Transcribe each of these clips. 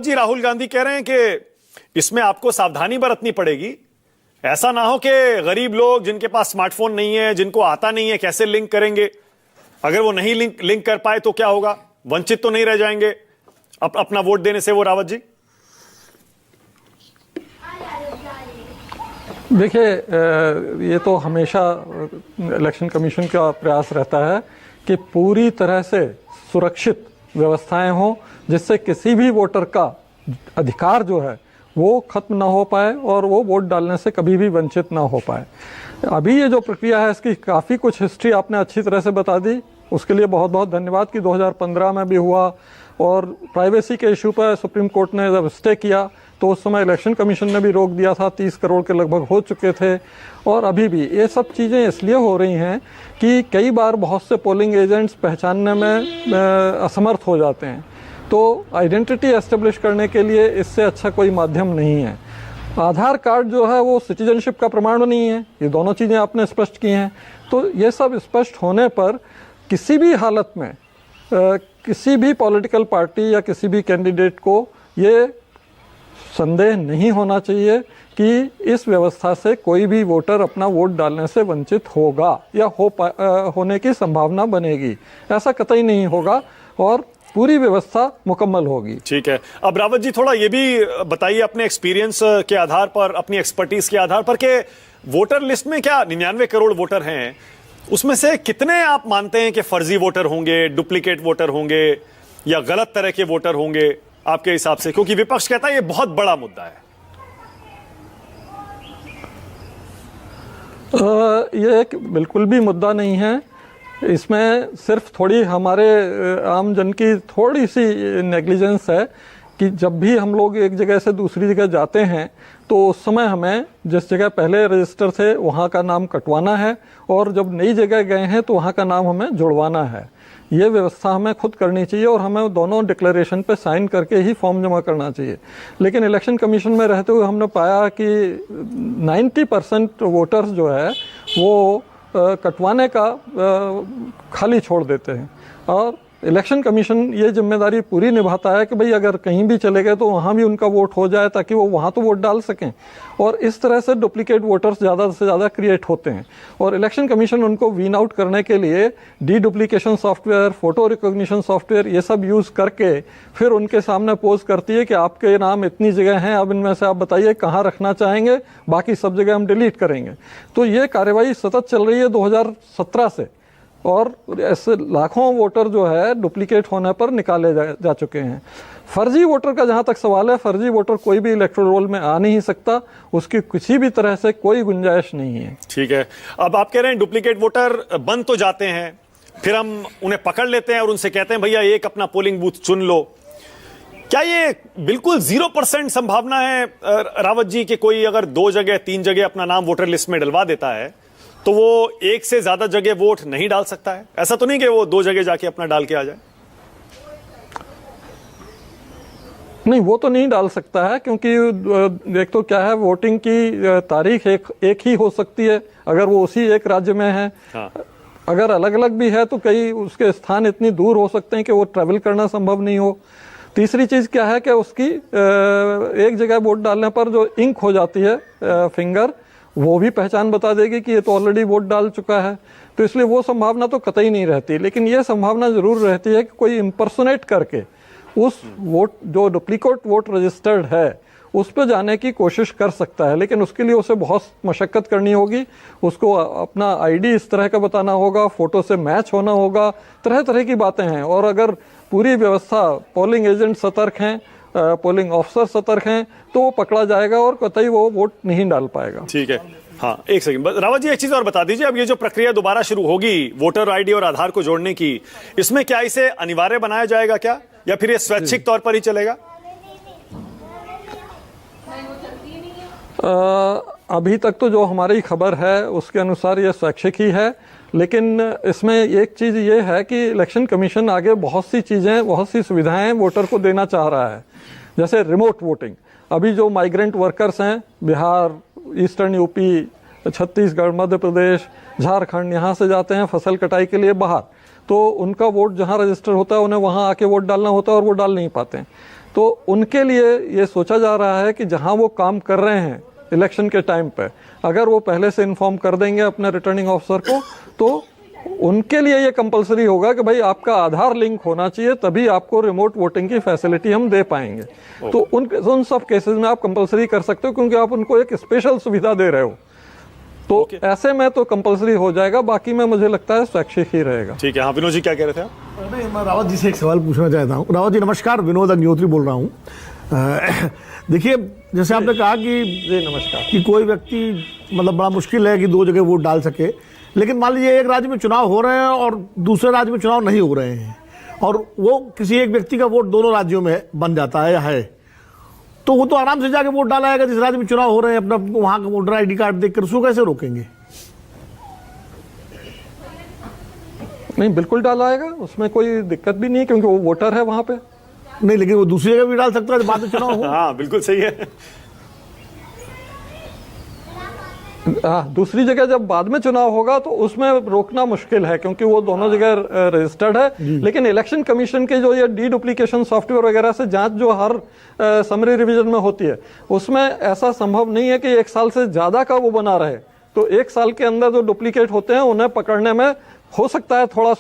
जी राहुल गांधी कह रहे हैं कि इसमें आपको सावधानी बरतनी पड़ेगी। ऐसा ना हो कि गरीब लोग जिनके पास स्मार्टफोन नहीं है, जिनको आता नहीं है, कैसे लिंक करेंगे? अगर वो नहीं लिंक कर पाए तो क्या होगा? वंचित तो नहीं रह जाएंगे अपना वोट देने से वो? रावत जी देखिए, ये तो हमेशा इलेक्शन कमीशन का प्रयास रहता है कि पूरी तरह से सुरक्षित व्यवस्थाएं हों, जिससे किसी भी वोटर का अधिकार जो है वो खत्म ना हो पाए और वो वोट डालने से कभी भी वंचित ना हो पाए। अभी ये जो प्रक्रिया है इसकी काफ़ी कुछ हिस्ट्री आपने अच्छी तरह से बता दी, उसके लिए बहुत बहुत धन्यवाद। कि 2015 में भी हुआ और प्राइवेसी के इशू पर सुप्रीम कोर्ट ने जब स्टे किया तो उस समय इलेक्शन कमीशन ने भी रोक दिया था, 30 करोड़ के लगभग हो चुके थे। और अभी भी ये सब चीज़ें इसलिए हो रही हैं कि कई बार बहुत से पोलिंग एजेंट्स पहचानने में असमर्थ हो जाते हैं, तो आइडेंटिटी एस्टेब्लिश करने के लिए इससे अच्छा कोई माध्यम नहीं है। आधार कार्ड जो है वो सिटीजनशिप का प्रमाण नहीं है, ये दोनों चीज़ें आपने स्पष्ट की हैं। तो ये सब स्पष्ट होने पर किसी भी हालत में किसी भी पॉलिटिकल पार्टी या किसी भी कैंडिडेट को ये संदेह नहीं होना चाहिए कि इस व्यवस्था से कोई भी वोटर अपना वोट डालने से वंचित होगा या होने की संभावना बनेगी। ऐसा कतई नहीं होगा और पूरी व्यवस्था मुकम्मल होगी। ठीक है। अब रावत जी थोड़ा ये भी बताइए अपने एक्सपीरियंस के आधार पर, अपनी एक्सपर्टीज के आधार पर, कि वोटर लिस्ट में क्या 99 करोड़ वोटर हैं, उसमें से कितने आप मानते हैं कि फर्जी वोटर होंगे, डुप्लीकेट वोटर होंगे या गलत तरह के वोटर होंगे आपके हिसाब से? क्योंकि विपक्ष कहता है ये बहुत बड़ा मुद्दा है। ये एक बिल्कुल भी मुद्दा नहीं है। इसमें सिर्फ थोड़ी हमारे आम जन की थोड़ी सी नेग्लिजेंस है कि जब भी हम लोग एक जगह से दूसरी जगह जाते हैं तो उस समय हमें जिस जगह पहले रजिस्टर थे वहाँ का नाम कटवाना है और जब नई जगह गए हैं तो वहाँ का नाम हमें जुड़वाना है। ये व्यवस्था हमें खुद करनी चाहिए और हमें दोनों डिक्लेरेशन पे साइन करके ही फॉर्म जमा करना चाहिए। लेकिन इलेक्शन कमीशन में रहते हुए हमने पाया कि 90% वोटर्स जो है वो कटवाने का खाली छोड़ देते हैं और इलेक्शन कमीशन ये जिम्मेदारी पूरी निभाता है कि भाई अगर कहीं भी चले गए तो वहाँ भी उनका वोट हो जाए ताकि वो वहाँ तो वोट डाल सकें। और इस तरह से डुप्लीकेट वोटर्स ज़्यादा से ज़्यादा क्रिएट होते हैं और इलेक्शन कमीशन उनको वीन आउट करने के लिए D duplication software, photo recognition software ये सब यूज़ करके फिर उनके सामने पोज करती है कि आपके नाम इतनी जगह हैं, अब इनमें से आप बताइए कहाँ रखना चाहेंगे, बाकी सब जगह हम डिलीट करेंगे। तो ये कार्रवाई सतत चल रही है 2017 से और ऐसे लाखों वोटर जो है डुप्लीकेट होने पर निकाले जा चुके हैं। फर्जी वोटर का जहां तक सवाल है, फर्जी वोटर कोई भी इलेक्टोरल रोल में आ नहीं सकता, उसकी किसी भी तरह से कोई गुंजाइश नहीं है। ठीक है। अब आप कह रहे हैं डुप्लीकेट वोटर बन तो जाते हैं, फिर हम उन्हें पकड़ लेते हैं और उनसे कहते हैं भैया एक अपना पोलिंग बूथ चुन लो। क्या ये बिल्कुल 0% संभावना है रावत जी कि कोई अगर 2 जगह 3 जगह अपना नाम वोटर लिस्ट में डलवा देता है तो वो एक से ज्यादा जगह वोट नहीं डाल सकता है? ऐसा तो नहीं कि वो 2 जगह जाके अपना डाल के आ जाए? नहीं, वो तो नहीं डाल सकता है क्योंकि एक तो क्या है, वोटिंग की तारीख एक ही हो सकती है अगर वो उसी एक राज्य में है। हाँ। अगर अलग अलग भी है तो कई उसके स्थान इतनी दूर हो सकते हैं कि वो ट्रैवल करना संभव नहीं हो। तीसरी चीज क्या है कि उसकी एक जगह वोट डालने पर जो इंक हो जाती है फिंगर, वो भी पहचान बता देगी कि ये तो ऑलरेडी वोट डाल चुका है। तो इसलिए वो संभावना तो कतई नहीं रहती। लेकिन ये संभावना जरूर रहती है कि कोई इम्पर्सोनेट करके उस वोट जो डुप्लीकेट वोट रजिस्टर्ड है उस पर जाने की कोशिश कर सकता है, लेकिन उसके लिए उसे बहुत मशक्कत करनी होगी। उसको अपना आईडी इस तरह का बताना होगा, फोटो से मैच होना होगा, तरह तरह की बातें हैं। और अगर पूरी व्यवस्था, पोलिंग एजेंट सतर्क हैं, पोलिंग ऑफिसर सतर्क हैं, तो वो पकड़ा जाएगा और कतई वो वोट नहीं डाल पाएगा। ठीक है। हाँ, एक सेकंड रावत जी, एक चीज और बता दीजिए, अब ये जो प्रक्रिया दोबारा शुरू होगी वोटर आईडी और आधार को जोड़ने की, इसमें क्या इसे अनिवार्य बनाया जाएगा क्या, या फिर ये स्वैच्छिक तौर पर ही चलेगा? अभी तक तो जो हमारी खबर है उसके अनुसार ये स्वैच्छिक ही है, लेकिन इसमें एक चीज़ ये है कि इलेक्शन कमीशन आगे बहुत सी चीज़ें, बहुत सी सुविधाएं वोटर को देना चाह रहा है। जैसे रिमोट वोटिंग, अभी जो माइग्रेंट वर्कर्स हैं बिहार, ईस्टर्न यूपी, छत्तीसगढ़, मध्य प्रदेश, झारखंड, यहाँ से जाते हैं फसल कटाई के लिए बाहर, तो उनका वोट जहाँ रजिस्टर होता है उन्हें वहाँ आके वोट डालना होता है और वो डाल नहीं पाते हैं। तो उनके लिए ये सोचा जा रहा है कि जहां वो काम कर रहे हैं इलेक्शन के टाइम पे, अगर वो पहले से इन्फॉर्म कर देंगे अपने रिटर्निंग ऑफिसर को, तो उनके लिए ये कंपलसरी होगा कि भाई आपका आधार लिंक होना चाहिए, तभी आपको रिमोट वोटिंग की फैसिलिटी हम दे पाएंगे। तो उन सब केसेस में आप कंपलसरी कर सकते हो, क्योंकि आप उनको एक स्पेशल सुविधा दे रहे हो। तो ऐसे में तो कंपलसरी हो जाएगा, बाकी में मुझे लगता है स्वैच्छिक ही रहेगा। ठीक है। हाँ, विनोद जी क्या कह रहे थे आप? नहीं, मैं रावत जी से एक सवाल पूछना चाहता हूँ। रावत जी नमस्कार, विनोद अग्निहोत्री बोल रहा हूँ। देखिए, जैसे आपने कहा कि जी नमस्कार, कि कोई व्यक्ति मतलब बड़ा मुश्किल है कि दो जगह वोट डाल सके, लेकिन मान लीजिए एक राज्य में चुनाव हो रहे हैं और दूसरे राज्य में चुनाव नहीं हो रहे हैं, और वो किसी एक व्यक्ति का वोट दोनों राज्यों में बन जाता है, तो वो तो आराम से जाके वोट डाला आएगा जिस राज्य में चुनाव हो रहे हैं, अपना वहां का वोटर ID कार्ड देखकर उसको कैसे रोकेंगे? नहीं, बिल्कुल डाला आएगा, उसमें कोई दिक्कत भी नहीं, क्योंकि वो वोटर है वहां पे। नहीं, लेकिन वो दूसरी जगह भी डाल सकता है बाद में चुनाव हो। हाँ, बिल्कुल सही है। दूसरी जगह जब बाद में चुनाव होगा तो उसमें रोकना मुश्किल है, क्योंकि वो दोनों जगह रजिस्टर्ड है। लेकिन इलेक्शन कमीशन के जो ये डुप्लीकेशन सॉफ्टवेयर वगैरह से जांच जो हर समरी रिवीजन में होती है, उसमें ऐसा संभव नहीं है कि 1 साल से ज्यादा का वो बना रहे। तो 1 साल के अंदर जो डुप्लीकेट होते हैं उन्हें पकड़ने में हो सकता है थोड़ा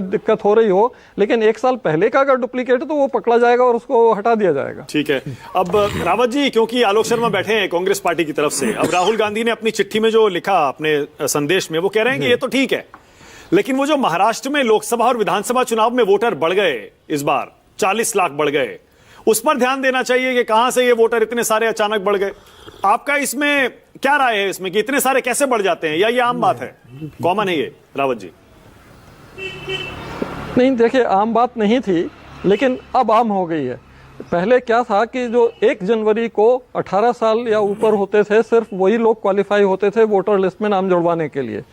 दिक्कत हो रही हो, लेकिन 1 साल पहले का अगर डुप्लीकेट है तो वो पकड़ा जाएगा और उसको हटा दिया जाएगा। ठीक है। अब रावत जी, क्योंकि आलोक शर्मा बैठे हैं कांग्रेस पार्टी की तरफ से, अब राहुल गांधी ने अपनी चिट्ठी में जो लिखा अपने संदेश में, वो कह रहे हैं कि ये तो ठीक है, लेकिन वो जो महाराष्ट्र में लोकसभा और विधानसभा चुनाव में वोटर बढ़ गए, इस बार 40 लाख बढ़ गए, उस पर ध्यान देना चाहिए कि कहां से ये वोटर इतने सारे अचानक बढ़ गए। आपका इसमें क्या राय है इसमें कि इतने सारे कैसे बढ़ जाते हैं, या ये आम बात है, कॉमन है ये? रावत जी नहीं, देखिए, आम बात नहीं थी, लेकिन अब आम हो गई है। पहले क्या था कि जो 1 जनवरी को 18 साल या ऊपर होते थे, सिर्फ वही लोग क्वालिफाई होते थे वोटर लिस्ट में नाम जुड़वाने के लिए,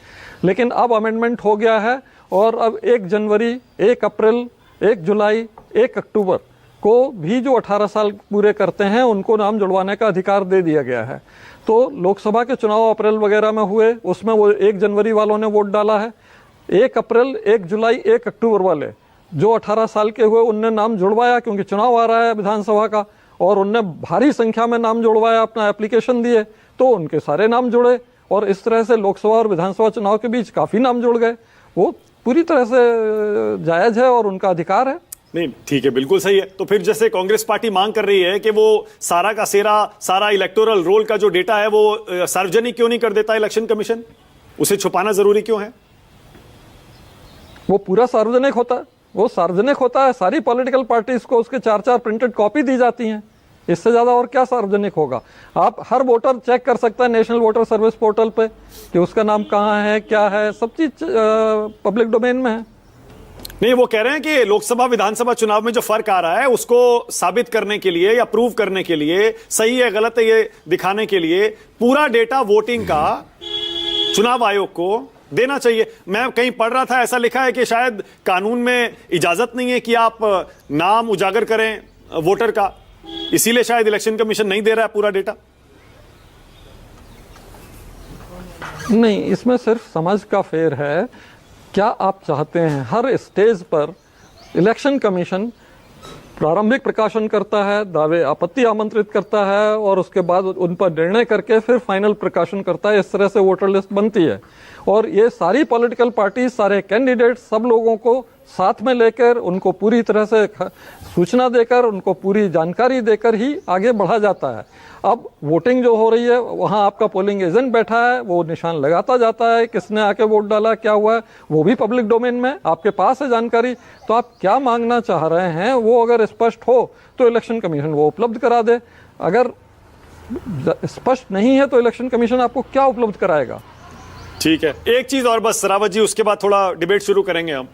लेकिन अब अमेंडमेंट हो गया है और अब 1 जनवरी, 1 अप्रैल, 1 जुलाई, 1 अक्टूबर को भी जो 18 साल पूरे करते हैं उनको नाम जुड़वाने का अधिकार दे दिया गया है। तो लोकसभा के चुनाव अप्रैल वगैरह में हुए, उसमें वो 1 जनवरी वालों ने वोट डाला है। 1 अप्रैल, 1 जुलाई, 1 अक्टूबर वाले जो 18 साल के हुए उनने नाम जुड़वाया, क्योंकि चुनाव आ रहा है विधानसभा का, और उनने भारी संख्या में नाम जुड़वाया, अपना एप्लीकेशन दिए, तो उनके सारे नाम जुड़े, और इस तरह से लोकसभा और विधानसभा चुनाव के बीच काफी नाम जुड़ गए। वो पूरी तरह से जायज है और उनका अधिकार है। नहीं, ठीक है, बिल्कुल सही है। तो फिर जैसे कांग्रेस पार्टी मांग कर रही है कि वो सारा का सारा इलेक्टोरल रोल का जो डेटा है वो सार्वजनिक क्यों नहीं कर देता इलेक्शन कमीशन? उसे छुपाना जरूरी क्यों है? वो पूरा सार्वजनिक होता है, वो सार्वजनिक होता है। सारी पॉलिटिकल पार्टीज को उसके 4-4 प्रिंटेड कॉपी दी जाती हैं। इससे ज्यादा और क्या सार्वजनिक होगा? आप हर वोटर चेक कर सकता है नेशनल वोटर सर्विस पोर्टल पे कि उसका नाम कहाँ है, क्या है, सब चीज पब्लिक डोमेन में है। नहीं, वो कह रहे हैं कि लोकसभा विधानसभा चुनाव में जो फर्क आ रहा है उसको साबित करने के लिए या प्रूव करने के लिए, सही है गलत है ये दिखाने के लिए, पूरा डेटा वोटिंग का चुनाव आयोग को देना चाहिए। मैं कहीं पढ़ रहा था, ऐसा लिखा है कि शायद कानून में इजाजत नहीं है कि आप नाम उजागर करें वोटर का, इसीलिए शायद इलेक्शन कमीशन नहीं दे रहा है पूरा डेटा। नहीं, इसमें सिर्फ समझ का फेर है। क्या आप चाहते हैं हर स्टेज पर इलेक्शन कमीशन प्रारंभिक प्रकाशन करता है, दावे आपत्ति आमंत्रित करता है और उसके बाद उन पर निर्णय करके फिर फाइनल प्रकाशन करता है? इस तरह से वोटर लिस्ट बनती है। और ये सारी पॉलिटिकल पार्टी, सारे कैंडिडेट, सब लोगों को साथ में लेकर, उनको पूरी तरह से सूचना देकर, उनको पूरी जानकारी देकर ही आगे बढ़ा जाता है। अब वोटिंग जो हो रही है, वहाँ आपका पोलिंग एजेंट बैठा है, वो निशान लगाता जाता है, किसने आके वोट डाला, क्या हुआ है, वो भी पब्लिक डोमेन में आपके पास है जानकारी। तो आप क्या मांगना चाह रहे हैं, वो अगर स्पष्ट हो तो इलेक्शन कमीशन वो उपलब्ध करा दे। अगर स्पष्ट नहीं है तो इलेक्शन कमीशन आपको क्या उपलब्ध कराएगा? ठीक है, एक चीज और बस रावत जी, उसके बाद थोड़ा डिबेट शुरू करेंगे हम।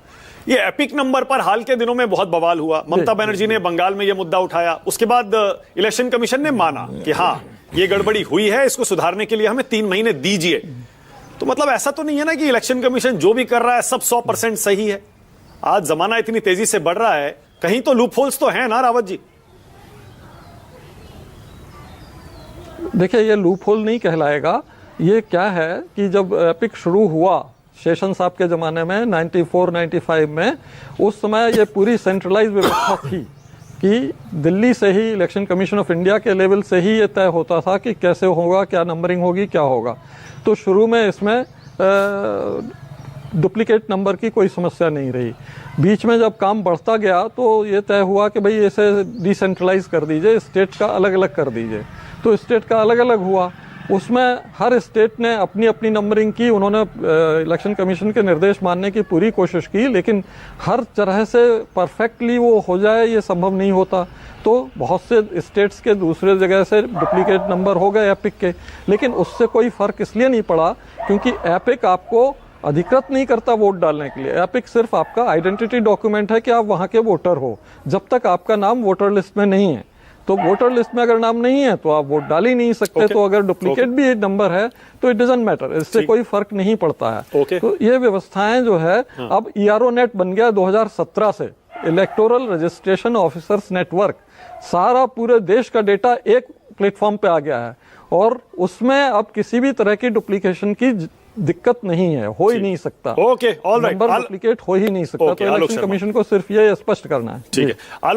ये एपिक नंबर पर हाल के दिनों में बहुत बवाल हुआ। ममता बनर्जी ने बंगाल में यह मुद्दा उठाया, उसके बाद इलेक्शन कमीशन ने माना कि हाँ ये गड़बड़ी हुई है, इसको सुधारने के लिए हमें 3 महीने दीजिए। तो मतलब ऐसा तो नहीं है ना कि इलेक्शन कमीशन जो भी कर रहा है सब 100% सही है। आज जमाना इतनी तेजी से बढ़ रहा है, कहीं तो लूप होल्स तो है ना रावत जी? देखिए, ये लूप होल नहीं कहलाएगा। ये क्या है कि जब एपिक शुरू हुआ शेषन साहब के ज़माने में 94-95 में, उस समय ये पूरी सेंट्रलाइज व्यवस्था थी कि दिल्ली से ही इलेक्शन कमीशन ऑफ इंडिया के लेवल से ही ये तय होता था कि कैसे होगा, क्या नंबरिंग होगी, क्या होगा। तो शुरू में इसमें डुप्लीकेट नंबर की कोई समस्या नहीं रही। बीच में जब काम बढ़ता गया तो ये तय हुआ कि भाई इसे डिसेंट्रलाइज कर दीजिए, स्टेट का अलग अलग कर दीजिए। तो स्टेट का अलग अलग हुआ, उसमें हर स्टेट ने अपनी अपनी नंबरिंग की। उन्होंने इलेक्शन कमीशन के निर्देश मानने की पूरी कोशिश की, लेकिन हर तरह से परफेक्टली वो हो जाए ये संभव नहीं होता। तो बहुत से स्टेट्स के दूसरे जगह से डुप्लीकेट नंबर हो गए एपिक के, लेकिन उससे कोई फर्क इसलिए नहीं पड़ा क्योंकि एपिक आपको अधिकृत नहीं करता वोट डालने के लिए। एपिक सिर्फ आपका आइडेंटिटी डॉक्यूमेंट है कि आप वहां के वोटर हो, जब तक आपका नाम वोटर लिस्ट में नहीं है। तो वोटर लिस्ट में अगर नाम नहीं है तो आप वोट डाल ही नहीं सकते। तो अगर डुप्लीकेट भी नंबर है तो इट डजंट मैटर, इससे कोई फर्क नहीं पड़ता है। तो ये व्यवस्थाएं जो है अब ERO नेट बन गया 2017 से, इलेक्टोरल रजिस्ट्रेशन ऑफिसर्स नेटवर्क। सारा पूरे देश का डेटा एक प्लेटफॉर्म पे आ गया है और उसमें अब किसी भी तरह की डुप्लीकेशन की दिक्कत नहीं है, हो ही नहीं सकता। Okay, all right, number duplicate हो ही नहीं सकता। तो इलेक्शन कमीशन को सिर्फ ये स्पष्ट करना है। ठीक है।